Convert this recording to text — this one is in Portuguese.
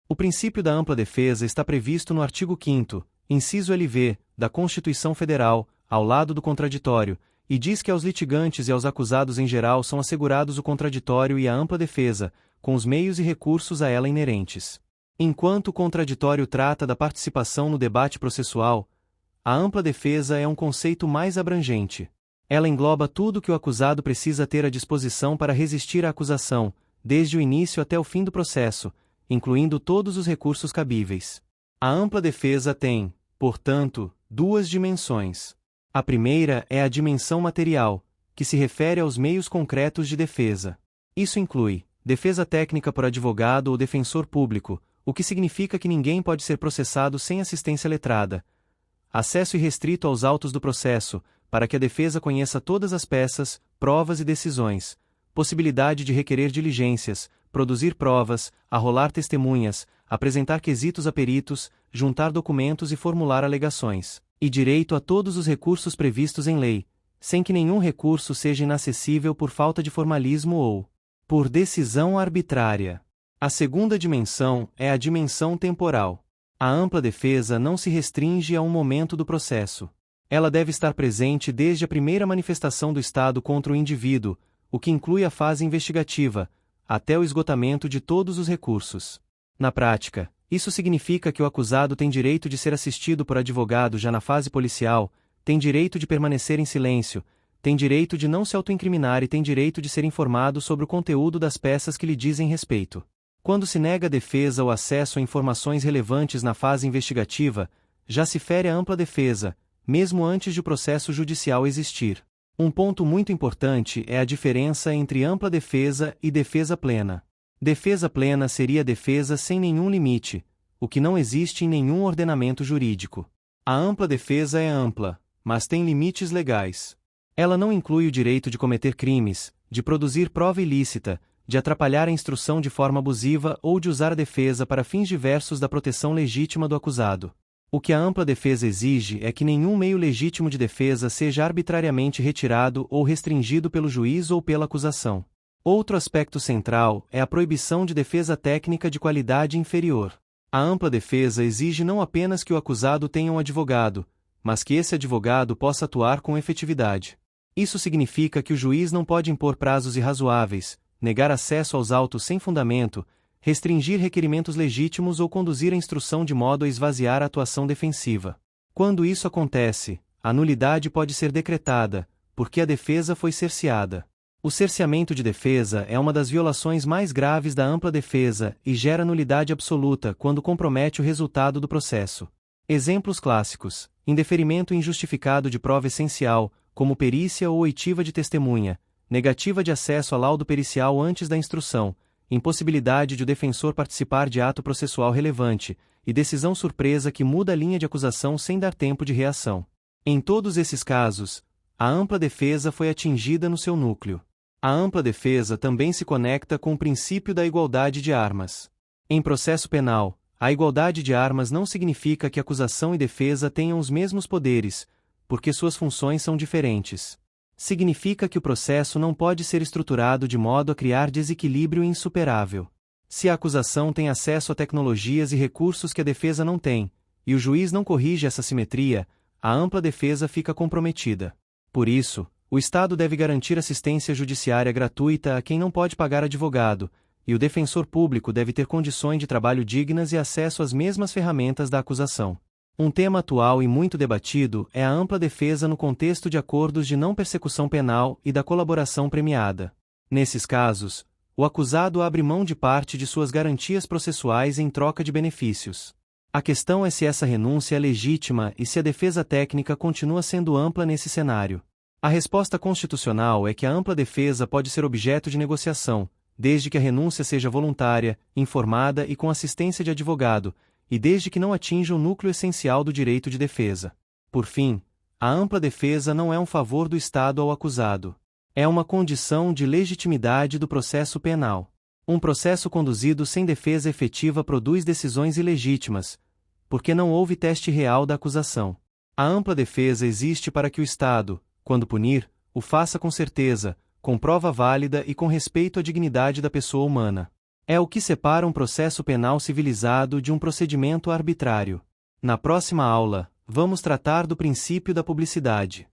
O princípio da ampla defesa está previsto no artigo 5º, inciso LV, da Constituição Federal, ao lado do contraditório, e diz que aos litigantes e aos acusados em geral são assegurados o contraditório e a ampla defesa, com os meios e recursos a ela inerentes. Enquanto o contraditório trata da participação no debate processual, a ampla defesa é um conceito mais abrangente. Ela engloba tudo que o acusado precisa ter à disposição para resistir à acusação, desde o início até o fim do processo, incluindo todos os recursos cabíveis. A ampla defesa tem, portanto, duas dimensões. A primeira é a dimensão material, que se refere aos meios concretos de defesa. Isso inclui defesa técnica por advogado ou defensor público, o que significa que ninguém pode ser processado sem assistência letrada. Acesso irrestrito aos autos do processo, para que a defesa conheça todas as peças, provas e decisões. Possibilidade de requerer diligências, produzir provas, arrolar testemunhas, apresentar quesitos a peritos, juntar documentos e formular alegações. E direito a todos os recursos previstos em lei, sem que nenhum recurso seja inacessível por falta de formalismo ou por decisão arbitrária. A segunda dimensão é a dimensão temporal. A ampla defesa não se restringe a um momento do processo. Ela deve estar presente desde a primeira manifestação do Estado contra o indivíduo, o que inclui a fase investigativa, até o esgotamento de todos os recursos. Na prática, isso significa que o acusado tem direito de ser assistido por advogado já na fase policial, tem direito de permanecer em silêncio, tem direito de não se autoincriminar e tem direito de ser informado sobre o conteúdo das peças que lhe dizem respeito. Quando se nega à defesa o acesso a informações relevantes na fase investigativa, já se fere a ampla defesa, mesmo antes de o processo judicial existir. Um ponto muito importante é a diferença entre ampla defesa e defesa plena. Defesa plena seria defesa sem nenhum limite, o que não existe em nenhum ordenamento jurídico. A ampla defesa é ampla, mas tem limites legais. Ela não inclui o direito de cometer crimes, de produzir prova ilícita, de atrapalhar a instrução de forma abusiva ou de usar a defesa para fins diversos da proteção legítima do acusado. O que a ampla defesa exige é que nenhum meio legítimo de defesa seja arbitrariamente retirado ou restringido pelo juiz ou pela acusação. Outro aspecto central é a proibição de defesa técnica de qualidade inferior. A ampla defesa exige não apenas que o acusado tenha um advogado, mas que esse advogado possa atuar com efetividade. Isso significa que o juiz não pode impor prazos irrazoáveis, negar acesso aos autos sem fundamento, restringir requerimentos legítimos ou conduzir a instrução de modo a esvaziar a atuação defensiva. Quando isso acontece, a nulidade pode ser decretada, porque a defesa foi cerceada. O cerceamento de defesa é uma das violações mais graves da ampla defesa e gera nulidade absoluta quando compromete o resultado do processo. Exemplos clássicos: indeferimento injustificado de prova essencial, como perícia ou oitiva de testemunha, negativa de acesso a laudo pericial antes da instrução, impossibilidade de o defensor participar de ato processual relevante, e decisão surpresa que muda a linha de acusação sem dar tempo de reação. Em todos esses casos, a ampla defesa foi atingida no seu núcleo. A ampla defesa também se conecta com o princípio da igualdade de armas. Em processo penal, a igualdade de armas não significa que acusação e defesa tenham os mesmos poderes, porque suas funções são diferentes. Significa que o processo não pode ser estruturado de modo a criar desequilíbrio insuperável. Se a acusação tem acesso a tecnologias e recursos que a defesa não tem, e o juiz não corrige essa simetria, a ampla defesa fica comprometida. Por isso, o Estado deve garantir assistência judiciária gratuita a quem não pode pagar advogado, e o defensor público deve ter condições de trabalho dignas e acesso às mesmas ferramentas da acusação. Um tema atual e muito debatido é a ampla defesa no contexto de acordos de não persecução penal e da colaboração premiada. Nesses casos, o acusado abre mão de parte de suas garantias processuais em troca de benefícios. A questão é se essa renúncia é legítima e se a defesa técnica continua sendo ampla nesse cenário. A resposta constitucional é que a ampla defesa pode ser objeto de negociação, desde que a renúncia seja voluntária, informada e com assistência de advogado, e desde que não atinja o núcleo essencial do direito de defesa. Por fim, a ampla defesa não é um favor do Estado ao acusado. É uma condição de legitimidade do processo penal. Um processo conduzido sem defesa efetiva produz decisões ilegítimas, porque não houve teste real da acusação. A ampla defesa existe para que o Estado, quando punir, o faça com certeza, com prova válida e com respeito à dignidade da pessoa humana. É o que separa um processo penal civilizado de um procedimento arbitrário. Na próxima aula, vamos tratar do princípio da publicidade.